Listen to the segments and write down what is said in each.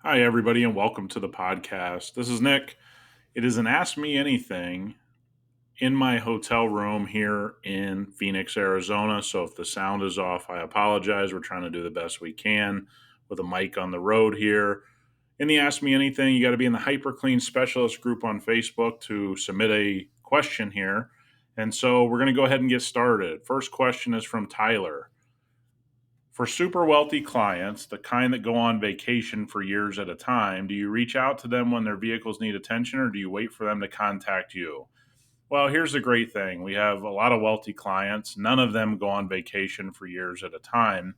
Hi, everybody, and welcome to the podcast. This is Nick. It is an Ask Me Anything in my hotel room here in Phoenix, Arizona. So if the sound is off, I apologize. We're trying to do the best we can with a mic on the road here. In the Ask Me Anything, you got to be in the hyperCLEAN specialist group on Facebook to submit a question here. And so we're going to go ahead and get started. First question is from Tyler. For super wealthy clients, the kind that go on vacation for years at a time, do you reach out to them when their vehicles need attention or do you wait for them to contact you? Well, here's the great thing. We have a lot of wealthy clients. None of them go on vacation for years at a time.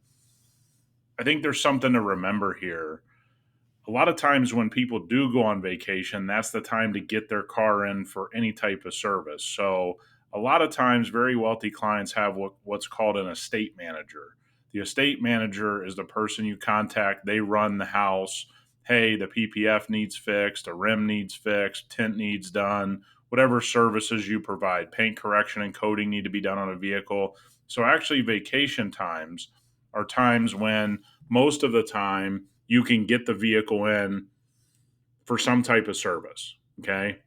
I think there's something to remember here. A lot of times when people do go on vacation, that's the time to get their car in for any type of service. So, a lot of times, very wealthy clients have what's called an estate manager. The estate manager is the person you contact. They run the house. Hey, the PPF needs fixed, a rim needs fixed, tint needs done, whatever services you provide, paint correction and coating need to be done on a vehicle. So, actually, vacation times are times when most of the time you can get the vehicle in for some type of service. Okay.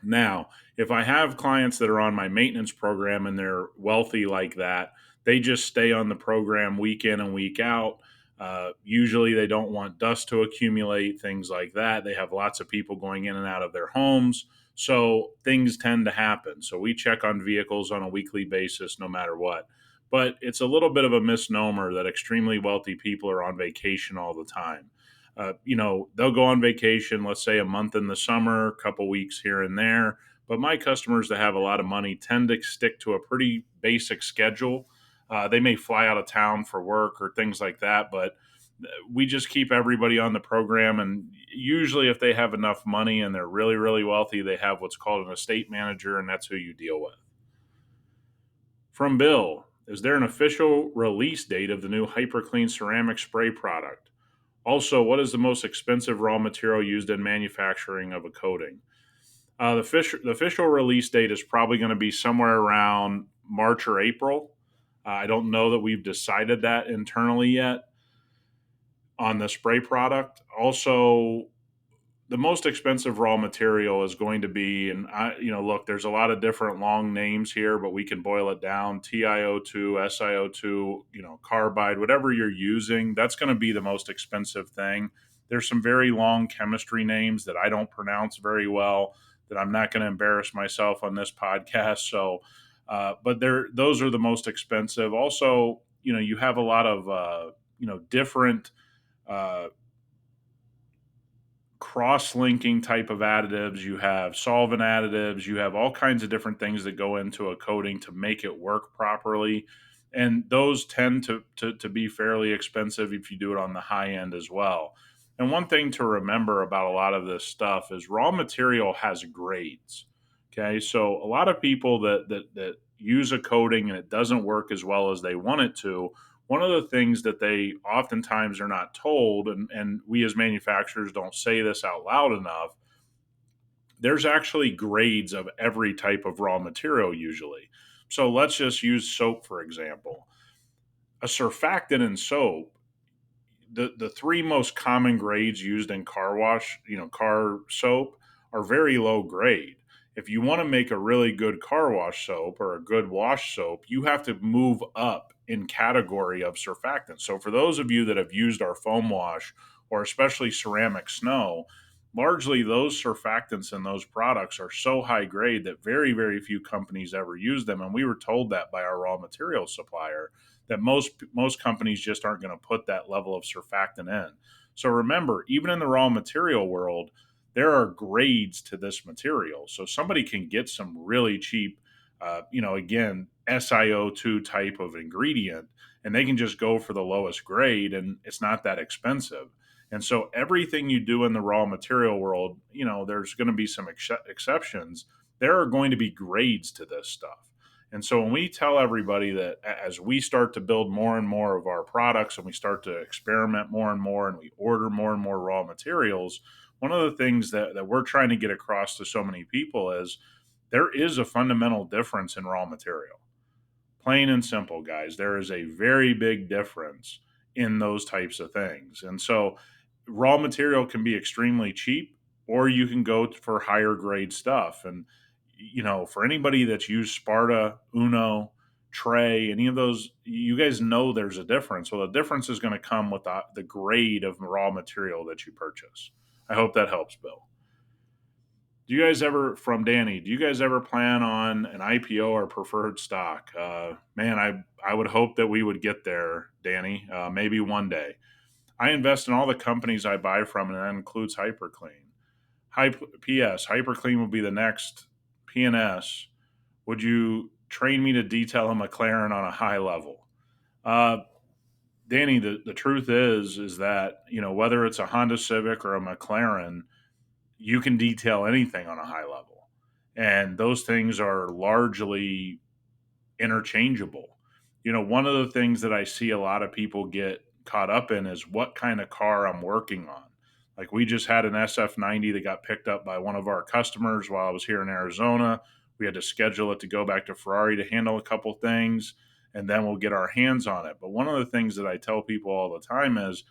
Now, if I have clients that are on my maintenance program and they're wealthy like that, they just stay on the program week in and week out. Usually, they don't want dust to accumulate, things like that. They have lots of people going in and out of their homes. So things tend to happen. So we check on vehicles on a weekly basis no matter what. But it's a little bit of a misnomer that extremely wealthy people are on vacation all the time. They'll go on vacation, let's say a month in the summer, a couple weeks here and there. But my customers that have a lot of money tend to stick to a pretty basic schedule. They may fly out of town for work or things like that, but we just keep everybody on the program. And usually, if they have enough money and they're really, really wealthy, they have what's called an estate manager, and that's who you deal with. From Bill, is there an official release date of the new hyperCLEAN ceramic spray product? Also, what is the most expensive raw material used in manufacturing of a coating? The official release date is probably going to be somewhere around March or April. I don't know that we've decided that internally yet on the spray product. Also, the most expensive raw material is going to be, look, there's a lot of different long names here, but we can boil it down: TiO2, SiO2, carbide, whatever you're using. That's going to be the most expensive thing. There's some very long chemistry names that I don't pronounce very well that I'm not going to embarrass myself on this podcast. So, but those are the most expensive. Also, you have a lot of, different, uh, cross-linking type of additives. You have solvent additives. You have all kinds of different things that go into a coating to make it work properly, and those tend to be fairly expensive if you do it on the high end as well. And one thing to remember about a lot of this stuff is raw material has grades. Okay, so a lot of people that use a coating and it doesn't work as well as they want it to, one of the things that they oftentimes are not told, and we as manufacturers don't say this out loud enough, there's actually grades of every type of raw material usually. So let's just use soap, for example. A surfactant in soap, the three most common grades used in car wash, car soap, are very low grade. If you want to make a really good car wash soap or a good wash soap, you have to move up in category of surfactant. So for those of you that have used our foam wash or especially ceramic snow, largely those surfactants in those products are so high grade that very, very few companies ever use them. And we were told that by our raw material supplier, that most companies just aren't going to put that level of surfactant in. So remember, even in the raw material world, there are grades to this material. So somebody can get some really cheap, again, SiO2 type of ingredient, and they can just go for the lowest grade, and it's not that expensive. And so everything you do in the raw material world, there's going to be some exceptions. There are going to be grades to this stuff. And so when we tell everybody that as we start to build more and more of our products and we start to experiment more and more and we order more and more raw materials, one of the things that we're trying to get across to so many people is there is a fundamental difference in raw material. Plain and simple, guys. There is a very big difference in those types of things. And so raw material can be extremely cheap, or you can go for higher grade stuff. And, for anybody that's used Sparta, Uno, Trey, any of those, you guys know there's a difference. Well, the difference is going to come with the grade of raw material that you purchase. I hope that helps, Bill. Do you guys ever, from Danny, do you guys ever plan on an IPO or preferred stock? Man, I would hope that we would get there, Danny, maybe one day. I invest in all the companies I buy from, and that includes hyperCLEAN. P.S. hyperCLEAN will be the next P&S. Would you train me to detail a McLaren on a high level? Danny, the truth is that, whether it's a Honda Civic or a McLaren, you can detail anything on a high level. And those things are largely interchangeable. One of the things that I see a lot of people get caught up in is what kind of car I'm working on. Like, we just had an SF90 that got picked up by one of our customers while I was here in Arizona. We had to schedule it to go back to Ferrari to handle a couple things, and then we'll get our hands on it. But one of the things that I tell people all the time is,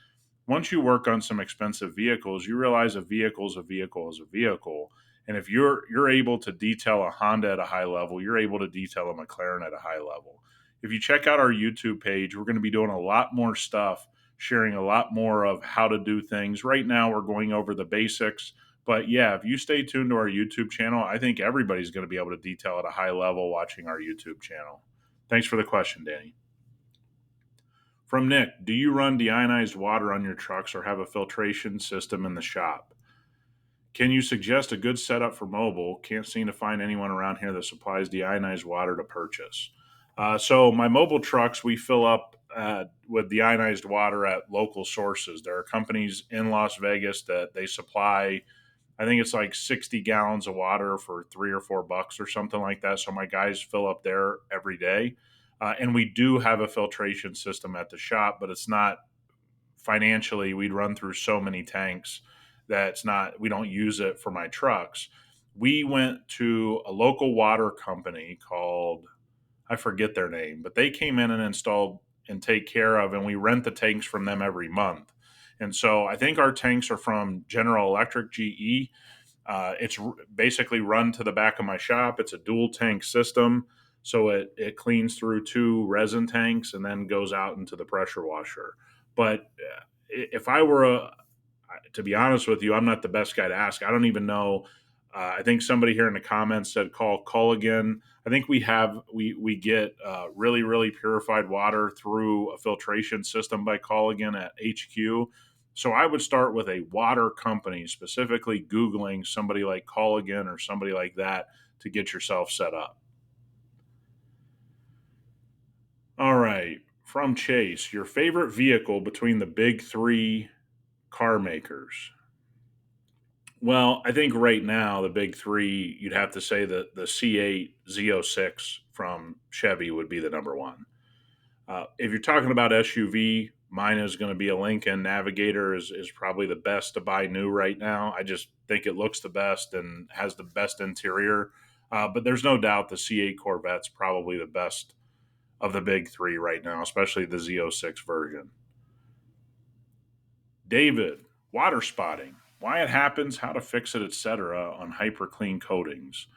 once you work on some expensive vehicles, you realize a vehicle is a vehicle is a vehicle. And if you're able to detail a Honda at a high level, you're able to detail a McLaren at a high level. If you check out our YouTube page, we're going to be doing a lot more stuff, sharing a lot more of how to do things. Right now, we're going over the basics. But yeah, if you stay tuned to our YouTube channel, I think everybody's going to be able to detail at a high level watching our YouTube channel. Thanks for the question, Danny. From Nick, do you run deionized water on your trucks or have a filtration system in the shop? Can you suggest a good setup for mobile? Can't seem to find anyone around here that supplies deionized water to purchase. So my mobile trucks, we fill up with deionized water at local sources. There are companies in Las Vegas that they supply, I think it's like 60 gallons of water for $3 or $4 or something like that. So my guys fill up there every day. And we do have a filtration system at the shop, but it's not financially, we'd run through so many tanks that we don't use it for my trucks. We went to a local water company called, I forget their name, but they came in and installed and take care of, and we rent the tanks from them every month. And so I think our tanks are from General Electric, GE. It's basically run to the back of my shop. It's a dual tank system. So it cleans through 2 resin tanks and then goes out into the pressure washer. But if I were to be honest with you, I'm not the best guy to ask. I don't even know. I think somebody here in the comments said call again. I think we get really, really purified water through a filtration system by Culligan at HQ. So I would start with a water company, specifically Googling somebody like Culligan or somebody like that to get yourself set up. All right. From Chase, your favorite vehicle between the big 3 car makers? Well, I think right now the big 3, you'd have to say that the C8 Z06 from Chevy would be the number one. If you're talking about SUV, mine is going to be a Lincoln Navigator is probably the best to buy new right now. I just think it looks the best and has the best interior. But there's no doubt the C8 Corvette's probably the best of the big 3 right now, especially the Z06 version. David, water spotting, why it happens, how to fix it, etc. on hyperCLEAN coatings.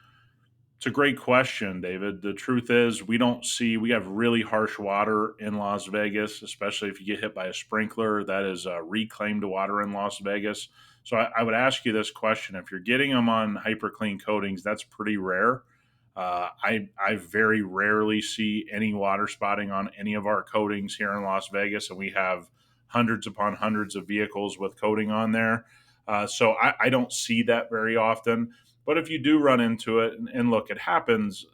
It's a great question, David. The truth is we have really harsh water in Las Vegas, especially if you get hit by a sprinkler. That is reclaimed water in Las Vegas. So I would ask you this question. If you're getting them on hyperCLEAN coatings, that's pretty rare. I very rarely see any water spotting on any of our coatings here in Las Vegas, and we have hundreds upon hundreds of vehicles with coating on there. So I don't see that very often. But if you do run into it, and look, it happens,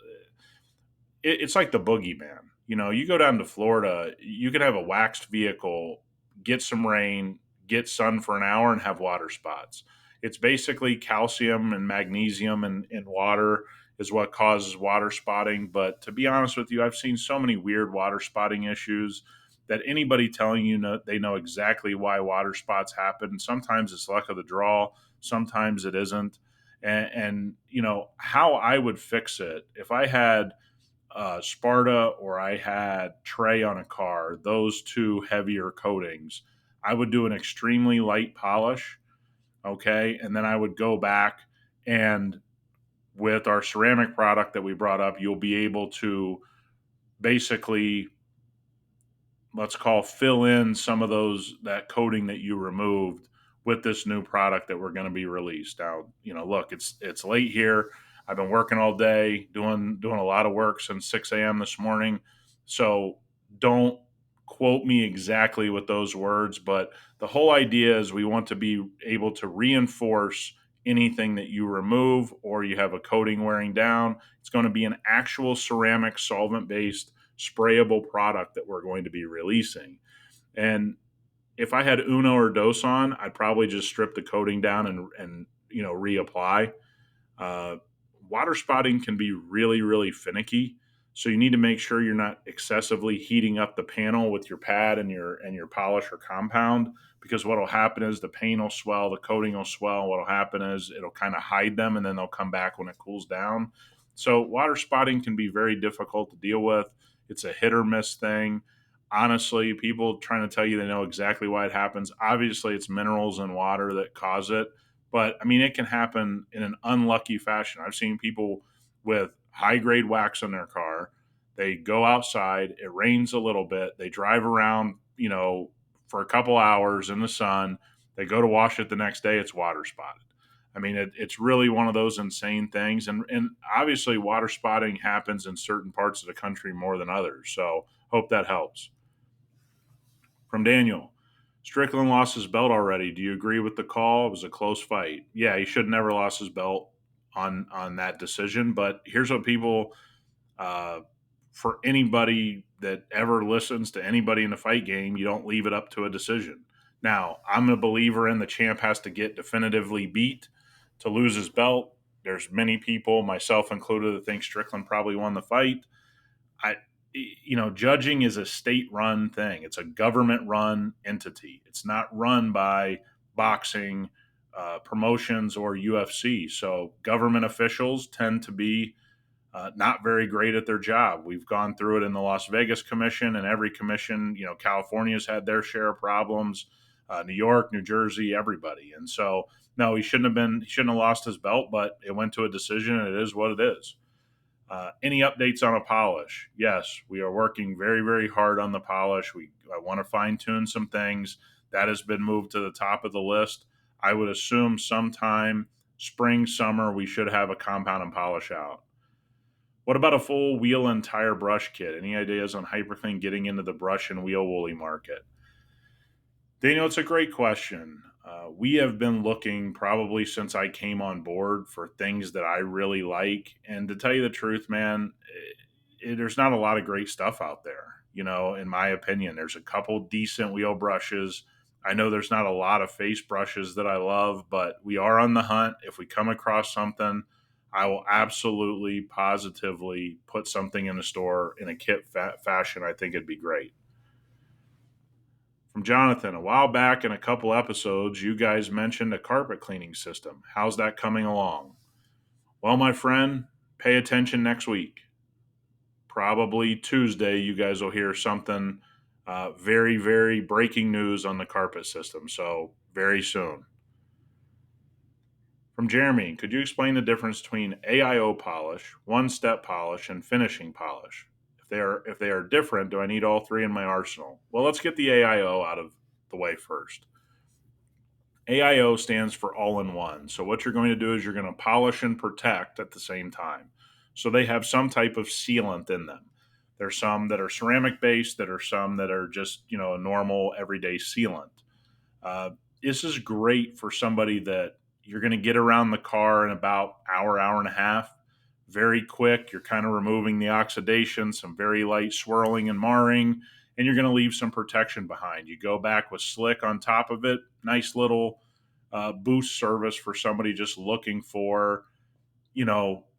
it's like the boogeyman. You go down to Florida, you could have a waxed vehicle, get some rain, get sun for an hour, and have water spots. It's basically calcium and magnesium in water is what causes water spotting. But to be honest with you, I've seen so many weird water spotting issues that anybody telling you they know exactly why water spots happen. Sometimes it's luck of the draw, sometimes it isn't. And how I would fix it if I had Sparta or I had Trey on a car, those 2 heavier coatings, I would do an extremely light polish, okay? And then I would go back, and with our ceramic product that we brought up, you'll be able to basically, let's call, fill in some of that coating that you removed with this new product that we're going to be released. Now, look, it's late here. I've been working all day, doing a lot of work since 6 a.m. this morning. So don't quote me exactly with those words, but the whole idea is we want to be able to reinforce anything that you remove or you have a coating wearing down. It's going to be an actual ceramic solvent based sprayable product that we're going to be releasing. And if I had Uno or Dos on, I'd probably just strip the coating down and reapply. Uh, Water spotting can be really, really finicky. So you need to make sure you're not excessively heating up the panel with your pad and your polish or compound, because what will happen is the paint will swell, the coating will swell. What will happen is it'll kind of hide them, and then they'll come back when it cools down. So water spotting can be very difficult to deal with. It's a hit or miss thing. Honestly, people trying to tell you they know exactly why it happens. Obviously, it's minerals in water that cause it. But I mean, it can happen in an unlucky fashion. I've seen people with high grade wax on their car. They go outside, it rains a little bit, they drive around, for a couple hours in the sun. They go to wash it the next day, it's water spotted. I mean, it's really one of those insane things. And obviously, water spotting happens in certain parts of the country more than others. So, hope that helps. From Daniel, Strickland lost his belt already. Do you agree with the call? It was a close fight. Yeah, he should never lost his belt on that decision. But here's what people, uh, for anybody that ever listens to anybody in the fight game, you don't leave it up to a decision. Now, I'm a believer in the champ has to get definitively beat to lose his belt. There's many people, myself included, that think Strickland probably won the fight. I, judging is a state-run thing. It's a government-run entity. It's not run by boxing promotions or UFC. So government officials tend to be not very great at their job. We've gone through it in the Las Vegas Commission, and every commission, California's had their share of problems. New York, New Jersey, everybody. And so, no, he shouldn't have lost his belt, but it went to a decision, and it is what it is. Any updates on a polish? Yes, we are working very, very hard on the polish. I want to fine tune some things. That has been moved to the top of the list. I would assume sometime spring, summer, we should have a compound and polish out. What about a full wheel and tire brush kit? Any ideas on hyperCLEAN getting into the brush and wheel woolly market? Daniel, it's a great question. We have been looking probably since I came on board for things that I really like. And to tell you the truth, man, there's not a lot of great stuff out there. In my opinion, there's a couple decent wheel brushes. I know there's not a lot of face brushes that I love, but we are on the hunt. If we come across something, I will absolutely, positively put something in the store in a kit fashion. I think it'd be great. From Jonathan, a while back in a couple episodes, you guys mentioned a carpet cleaning system. How's that coming along? Well, my friend, pay attention next week. Probably Tuesday, you guys will hear something very, very breaking news on the carpet system. So, very soon. From Jeremy, could you explain the difference between AIO polish, one-step polish, and finishing polish? If they are different, do I need all three in my arsenal? Well, let's get the AIO out of the way first. AIO stands for all-in-one. So what you're going to do is you're going to polish and protect at the same time. So they have some type of sealant in them. There's some that are ceramic based, that are some that are just, a normal everyday sealant. This is great for somebody that you're going to get around the car in about hour and a half. Very quick. You're kind of removing the oxidation, some very light swirling and marring, and you're going to leave some protection behind. You go back with slick on top of it. Nice little boost service for somebody just looking for,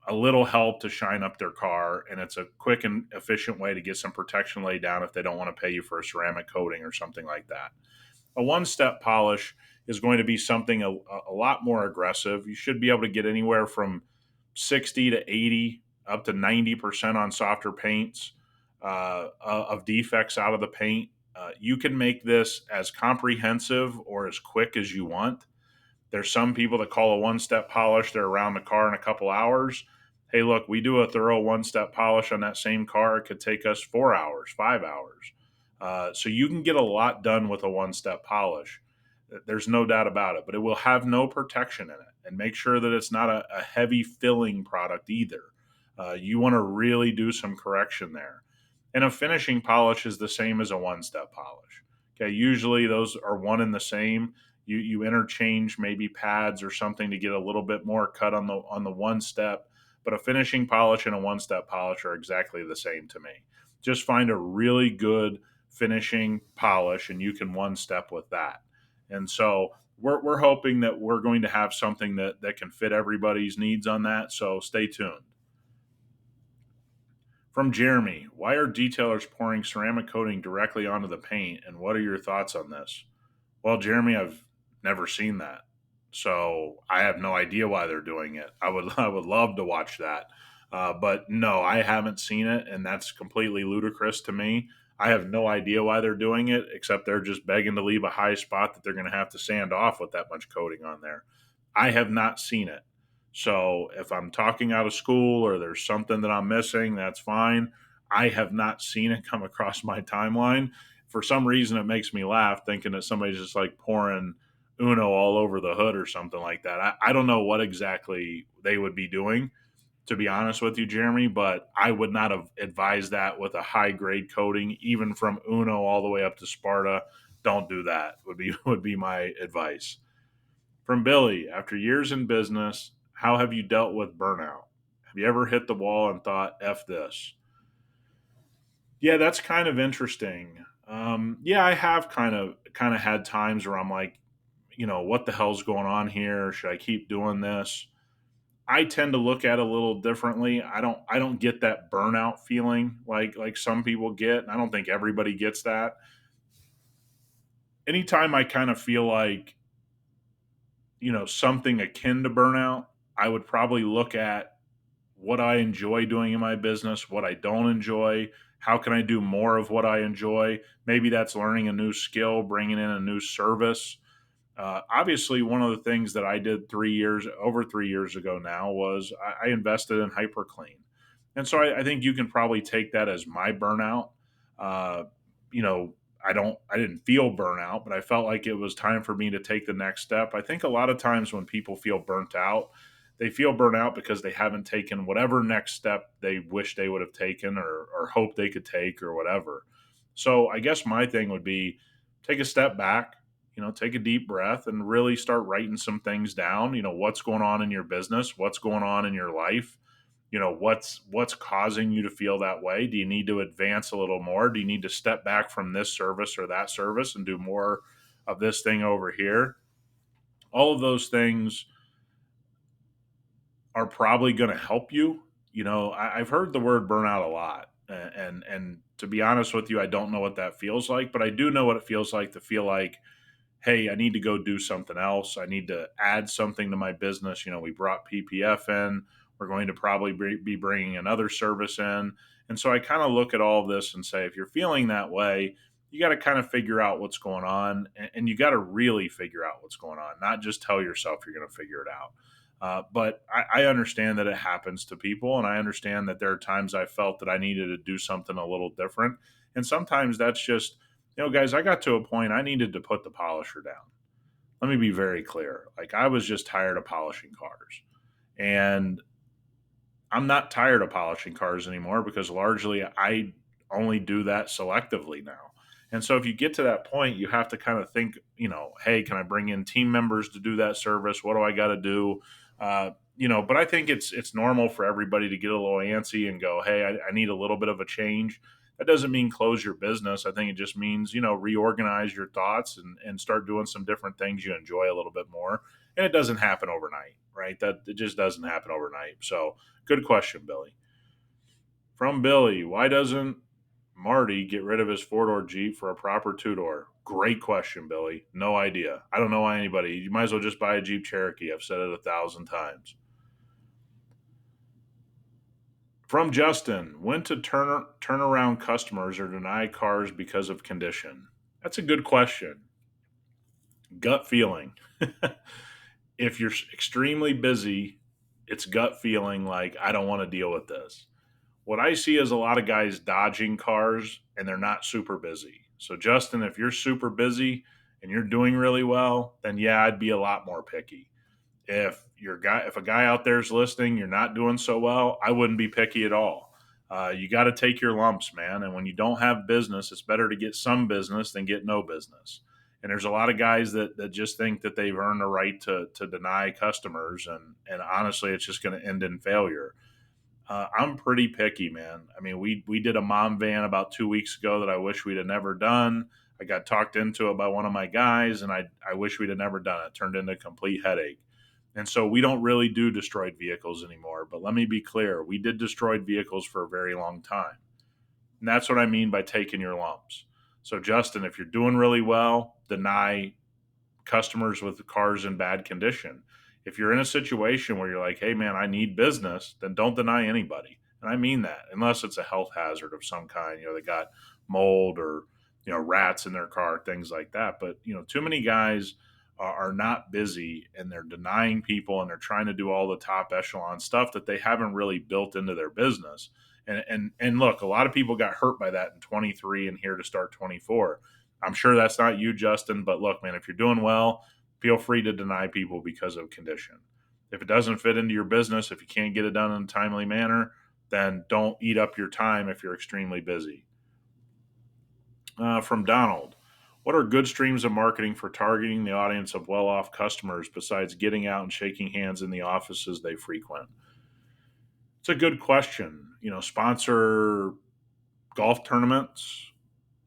a little help to shine up their car. And it's a quick and efficient way to get some protection laid down if they don't want to pay you for a ceramic coating or something like that. A one-step polish is going to be something a lot more aggressive. You should be able to get anywhere from 60 to 80 up to 90% on softer paints of defects out of the paint. You can make this as comprehensive or as quick as you want. There's some people that call a one-step polish. They're around the car in a couple hours. Hey, look, we do a thorough one-step polish on that same car. It could take us 4 hours, 5 hours. So you can get a lot done with a one-step polish. There's no doubt about it, but it will have no protection in it. And make sure that it's not a heavy filling product either. You want to really do some correction there. And a finishing polish is the same as a one-step polish. Okay, usually those are one and the same. You interchange maybe pads or something to get a little bit more cut on the one step, but a finishing polish and a one step polish are exactly the same to me. Just find a really good finishing polish and you can one step with that. And so we're hoping that we're going to have something that can fit everybody's needs on that. So stay tuned. From Jeremy, why are detailers pouring ceramic coating directly onto the paint, and what are your thoughts on this? Well, Jeremy, I've never seen that, so I have no idea why they're doing it. I would love to watch that, but no, I haven't seen it, and that's completely ludicrous to me. I have no idea why they're doing it, except they're just begging to leave a high spot that they're going to have to sand off with that much coating on there. I have not seen it. So if I'm talking out of school or there's something that I'm missing, that's fine. I have not seen it come across my timeline. For some reason, it makes me laugh thinking that somebody's just like pouring Uno all over the hood or something like that. I don't know what exactly they would be doing, to be honest with you, Jeremy, but I would not have advised that with a high grade coating, even from Uno all the way up to Sparta. Don't do that would be my advice. From Billy, after years in business, how have you dealt with burnout? Have you ever hit the wall and thought, F this? Yeah, that's kind of interesting. Yeah, I have kind of had times where I'm like, what the hell's going on here? Should I keep doing this? I tend to look at it a little differently. I don't get that burnout feeling like some people get. I don't think everybody gets that. Anytime I kind of feel like, something akin to burnout, I would probably look at what I enjoy doing in my business, what I don't enjoy, how can I do more of what I enjoy? Maybe that's learning a new skill, bringing in a new service. Obviously, one of the things that I did over 3 years ago now was I invested in hyperCLEAN. And so I think you can probably take that as my burnout. Uh, you know, I didn't feel burnout, but I felt like it was time for me to take the next step. I think a lot of times when people feel burnt out, they feel burnt out because they haven't taken whatever next step they wish they would have taken or hope they could take or whatever. So I guess my thing would be take a step back, take a deep breath and really start writing some things down. What's going on in your business? What's going on in your life? What's causing you to feel that way? Do you need to advance a little more? Do you need to step back from this service or that service and do more of this thing over here? All of those things are probably going to help you. I've heard the word burnout a lot, and to be honest with you, I don't know what that feels like, but I do know what it feels like to feel like, hey, I need to go do something else. I need to add something to my business. We brought PPF in. We're going to probably be bringing another service in. And so I kind of look at all of this and say, if you're feeling that way, you got to kind of figure out what's going on. And you got to really figure out what's going on, not just tell yourself you're going to figure it out. But I understand that it happens to people. And I understand that there are times I felt that I needed to do something a little different. And sometimes that's just, guys, I got to a point I needed to put the polisher down. Let me be very clear. Like, I was just tired of polishing cars. And I'm not tired of polishing cars anymore because largely I only do that selectively now. And so if you get to that point, you have to kind of think, hey, can I bring in team members to do that service? What do I got to do? But I think it's normal for everybody to get a little antsy and go, hey, I need a little bit of a change. That doesn't mean close your business. I think it just means, reorganize your thoughts and start doing some different things you enjoy a little bit more. And it doesn't happen overnight, right? That it just doesn't happen overnight. So good question, Billy. From Billy, why doesn't Marty get rid of his four-door Jeep for a proper two-door? Great question, Billy. No idea. I don't know why anybody. You might as well just buy a Jeep Cherokee. I've said it 1,000 times. From Justin, when to turn around customers or deny cars because of condition? That's a good question. Gut feeling. If you're extremely busy, it's gut feeling like I don't want to deal with this. What I see is a lot of guys dodging cars and they're not super busy. So Justin, if you're super busy and you're doing really well, then yeah, I'd be a lot more picky. If a guy out there is listening, you're not doing so well, I wouldn't be picky at all. You got to take your lumps, man. And when you don't have business, it's better to get some business than get no business. And there's a lot of guys that just think that they've earned the right to deny customers, and honestly, it's just going to end in failure. I'm pretty picky, man. I mean, we did a mom van about 2 weeks ago that I wish we'd have never done. I got talked into it by one of my guys, and I wish we'd have never done it. It turned into a complete headache. And so we don't really do destroyed vehicles anymore. But let me be clear, we did destroyed vehicles for a very long time. And that's what I mean by taking your lumps. So, Justin, if you're doing really well, deny customers with cars in bad condition. If you're in a situation where you're like, hey, man, I need business, then don't deny anybody. And I mean that, unless it's a health hazard of some kind. They got mold or, rats in their car, things like that. But, too many guys are not busy and they're denying people and they're trying to do all the top echelon stuff that they haven't really built into their business. And look, a lot of people got hurt by that in 23 and here to start 24. I'm sure that's not you, Justin, but look, man, if you're doing well, feel free to deny people because of condition. If it doesn't fit into your business, if you can't get it done in a timely manner, then don't eat up your time if you're extremely busy. From Donald, what are good streams of marketing for targeting the audience of well off customers besides getting out and shaking hands in the offices they frequent? It's a good question. Sponsor golf tournaments,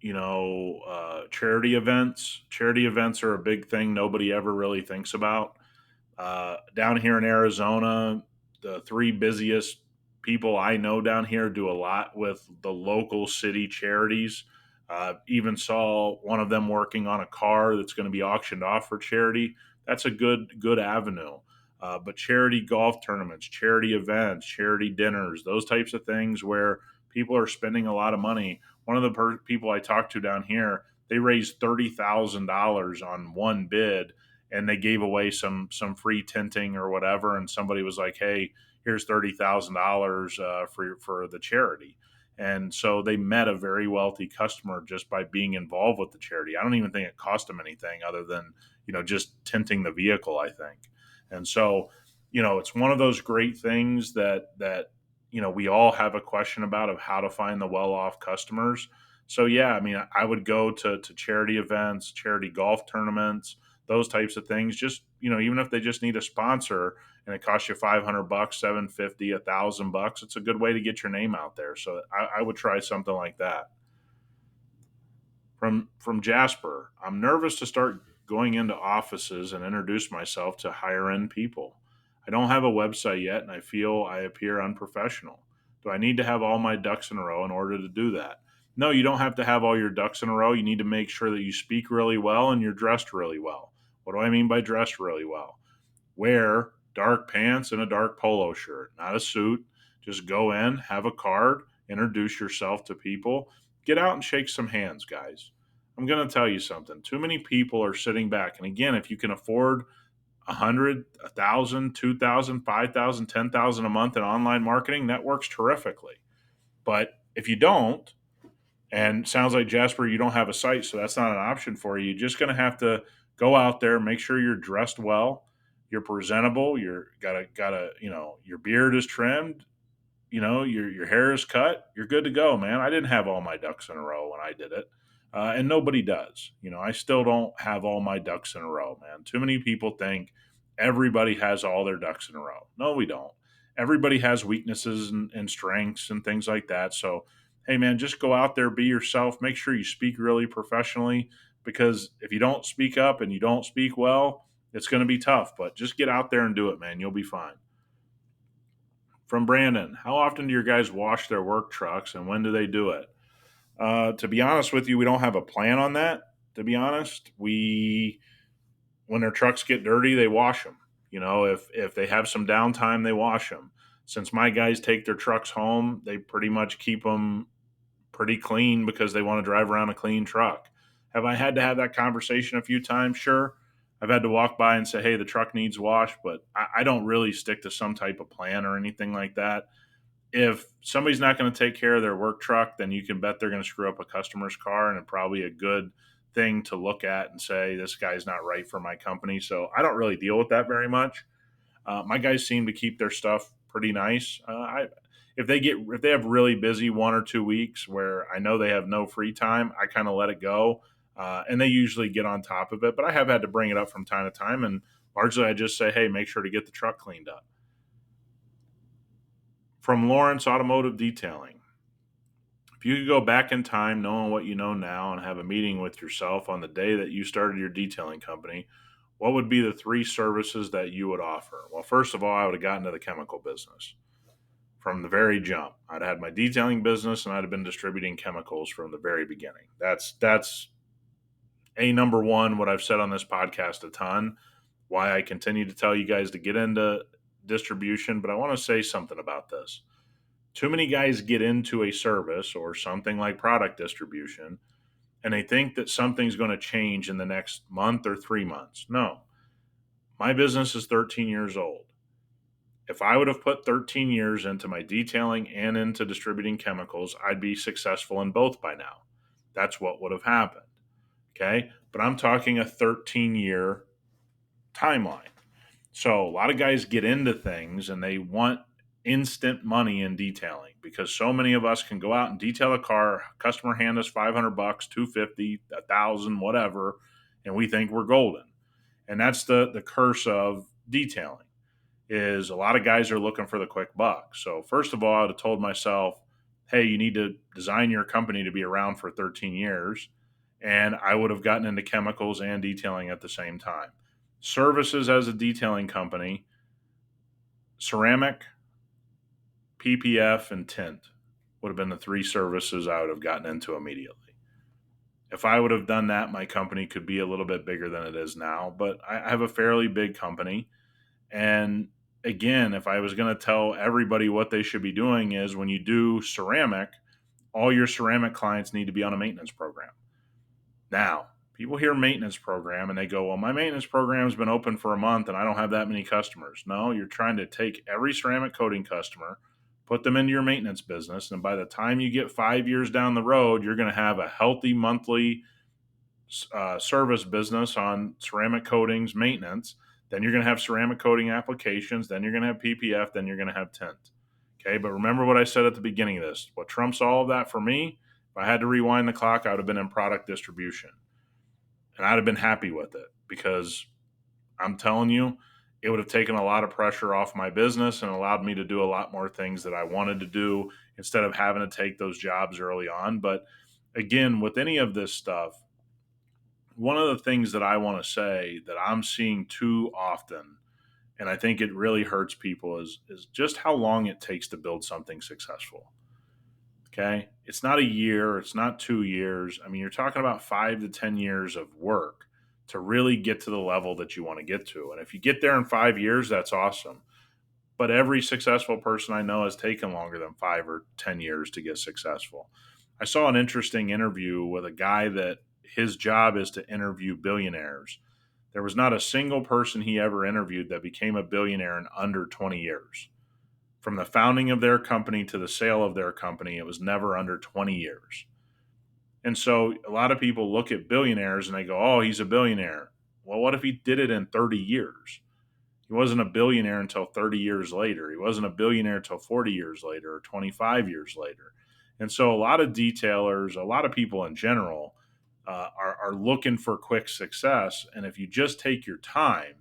charity events. Charity events are a big thing nobody ever really thinks about. Down here in Arizona, the three busiest people I know down here do a lot with the local city charities. Even saw one of them working on a car that's going to be auctioned off for charity. That's a good avenue. But charity golf tournaments, charity events, charity dinners, those types of things where people are spending a lot of money. One of the people I talked to down here, they raised $30,000 on one bid, and they gave away some free tinting or whatever. And somebody was like, "Hey, here's $30,000 for the charity." And so they met a very wealthy customer just by being involved with the charity. I don't even think it cost them anything other than just tinting the vehicle, I think. And so it's one of those great things that we all have a question about of how to find the well-off customers. So yeah, I mean, I would go to charity events, charity golf tournaments, those types of things. Just even if they just need a sponsor and it costs you $500, $750, $1,000, it's a good way to get your name out there. So I would try something like that. From Jasper, I'm nervous to start going into offices and introduce myself to higher end people. I don't have a website yet and I feel I appear unprofessional. Do I need to have all my ducks in a row in order to do that? No, you don't have to have all your ducks in a row. You need to make sure that you speak really well and you're dressed really well. What do I mean by dressed really well? Wear dark pants and a dark polo shirt, not a suit. Just go in, have a card, introduce yourself to people, get out and shake some hands, guys. I'm going to tell you something. Too many people are sitting back. And again, if you can afford 100, 1,000, 2,000, 5,000, 10,000 a month in online marketing, that works terrifically. But if you don't, and sounds like Jasper, you don't have a site, so that's not an option for you. You're just going to have to go out there, make sure you're dressed well, you're presentable, you're got a your beard is trimmed, your hair is cut, you're good to go, man. I didn't have all my ducks in a row when I did it, and nobody does. I still don't have all my ducks in a row, man. Too many people think everybody has all their ducks in a row. No, we don't. Everybody has weaknesses and strengths and things like that. So, hey, man, just go out there, be yourself. Make sure you speak really professionally, because if you don't speak up and you don't speak well, it's going to be tough. But just get out there and do it, man. You'll be fine. From Brandon, how often do your guys wash their work trucks and when do they do it? To be honest with you, we don't have a plan on that. To be honest, when their trucks get dirty, they wash them. If they have some downtime, they wash them. Since my guys take their trucks home, they pretty much keep them pretty clean because they want to drive around a clean truck. Have I had to have that conversation a few times? Sure. I've had to walk by and say, hey, the truck needs wash, but I don't really stick to some type of plan or anything like that. If somebody's not going to take care of their work truck, then you can bet they're going to screw up a customer's car, and it's probably a good thing to look at and say, this guy's not right for my company. So I don't really deal with that very much. My guys seem to keep their stuff pretty nice. If they have really busy 1 or 2 weeks where I know they have no free time, I kind of let it go, and they usually get on top of it. But I have had to bring it up from time to time, and largely I just say, hey, make sure to get the truck cleaned up. From Lawrence Automotive Detailing. If you could go back in time knowing what you know now and have a meeting with yourself on the day that you started your detailing company, what would be the 3 services that you would offer? Well, first of all, I would have gotten into the chemical business from the very jump. I'd had my detailing business and I'd have been distributing chemicals from the very beginning. That's a number one, what I've said on this podcast a ton, why I continue to tell you guys to get into distribution. But I want to say something about this. Too many guys get into a service or something like product distribution and they think that something's going to change in the next month or 3 months. No, my business is 13 years old. If I would have put 13 years into my detailing and into distributing chemicals, I'd be successful in both by now. That's what would have happened. Okay. But I'm talking a 13-year timeline. So a lot of guys get into things and they want instant money in detailing because so many of us can go out and detail a car, customer hand us $500, $250, $1,000, whatever, and we think we're golden. And that's the curse of detailing is a lot of guys are looking for the quick buck. So first of all, I would have told myself, hey, you need to design your company to be around for 13 years. And I would have gotten into chemicals and detailing at the same time. Services as a detailing company, ceramic, PPF, and tint would have been the 3 services I would have gotten into immediately. If I would have done that, my company could be a little bit bigger than it is now, but I have a fairly big company. And again, if I was going to tell everybody what they should be doing is when you do ceramic, all your ceramic clients need to be on a maintenance program. Now, people hear maintenance program and they go, well, my maintenance program has been open for a month and I don't have that many customers. No, you're trying to take every ceramic coating customer, put them into your maintenance business. And by the time you get 5 years down the road, you're going to have a healthy monthly service business on ceramic coatings maintenance. Then you're going to have ceramic coating applications. Then you're going to have PPF. Then you're going to have tint. Okay, but remember what I said at the beginning of this. What trumps all of that for me, if I had to rewind the clock, I would have been in product distribution. And I'd have been happy with it because I'm telling you, it would have taken a lot of pressure off my business and allowed me to do a lot more things that I wanted to do instead of having to take those jobs early on. But again, with any of this stuff, one of the things that I want to say that I'm seeing too often, and I think it really hurts people, is just how long it takes to build something successful. Okay. It's not a year. It's not 2 years. I mean, you're talking about 5 to 10 years of work to really get to the level that you want to get to. And if you get there in 5 years, that's awesome. But every successful person I know has taken longer than 5 or 10 years to get successful. I saw an interesting interview with a guy that his job is to interview billionaires. There was not a single person he ever interviewed that became a billionaire in under 20 years. From the founding of their company to the sale of their company, it was never under 20 years. And so a lot of people look at billionaires and they go, oh, he's a billionaire. Well, what if he did it in 30 years? He wasn't a billionaire until 30 years later. He wasn't a billionaire until 40 years later or 25 years later. And so a lot of detailers, a lot of people in general are looking for quick success. And if you just take your time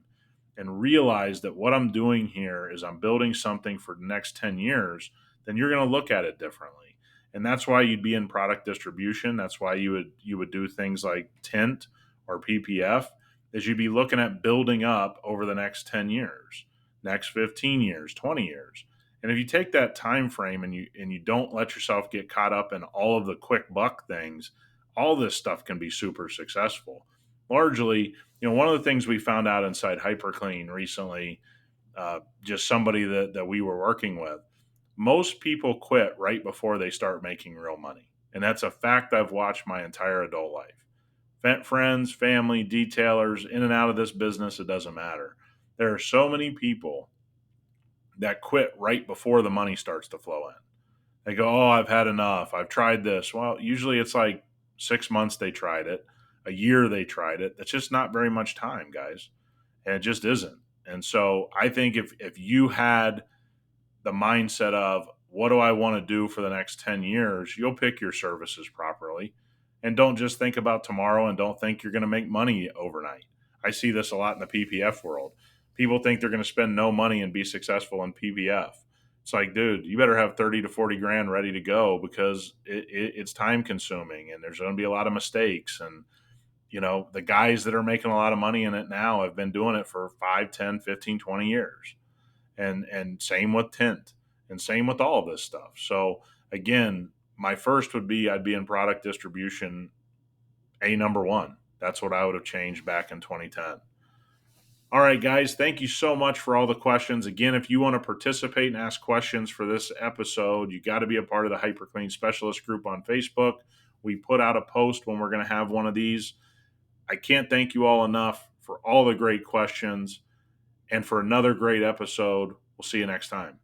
and realize that what I'm doing here is I'm building something for the next 10 years, then you're going to look at it differently. And that's why you'd be in product distribution. That's why you would do things like tint or PPF, is you'd be looking at building up over the next 10 years, next 15 years, 20 years. And if you take that time frame and you don't let yourself get caught up in all of the quick buck things, all this stuff can be super successful. Largely, one of the things we found out inside hyperCLEAN recently just somebody that we were working with. Most people quit right before they start making real money. And that's a fact I've watched my entire adult life. Friends, family, detailers, in and out of this business, it doesn't matter. There are so many people that quit right before the money starts to flow in. They go, "Oh, I've had enough. I've tried this." Well, usually it's like 6 months they tried it, a year they tried it. That's just not very much time, guys. And it just isn't. And so I think if you had the mindset of what do I want to do for the next 10 years, you'll pick your services properly and don't just think about tomorrow and don't think you're going to make money overnight. I see this a lot in the PPF world. People think they're going to spend no money and be successful in PPF. It's like, dude, you better have 30 to 40 grand ready to go because it's time consuming and there's going to be a lot of mistakes. And, the guys that are making a lot of money in it now have been doing it for 5, 10, 15, 20 years and same with tint and same with all of this stuff. So again, my first would be I'd be in product distribution, number one. That's what I would have changed back in 2010. All right, guys, thank you so much for all the questions. Again, if you want to participate and ask questions for this episode, you got to be a part of the hyperCLEAN specialist group on Facebook. We put out a post when we're going to have one of these. I can't thank you all enough for all the great questions and for another great episode. We'll see you next time.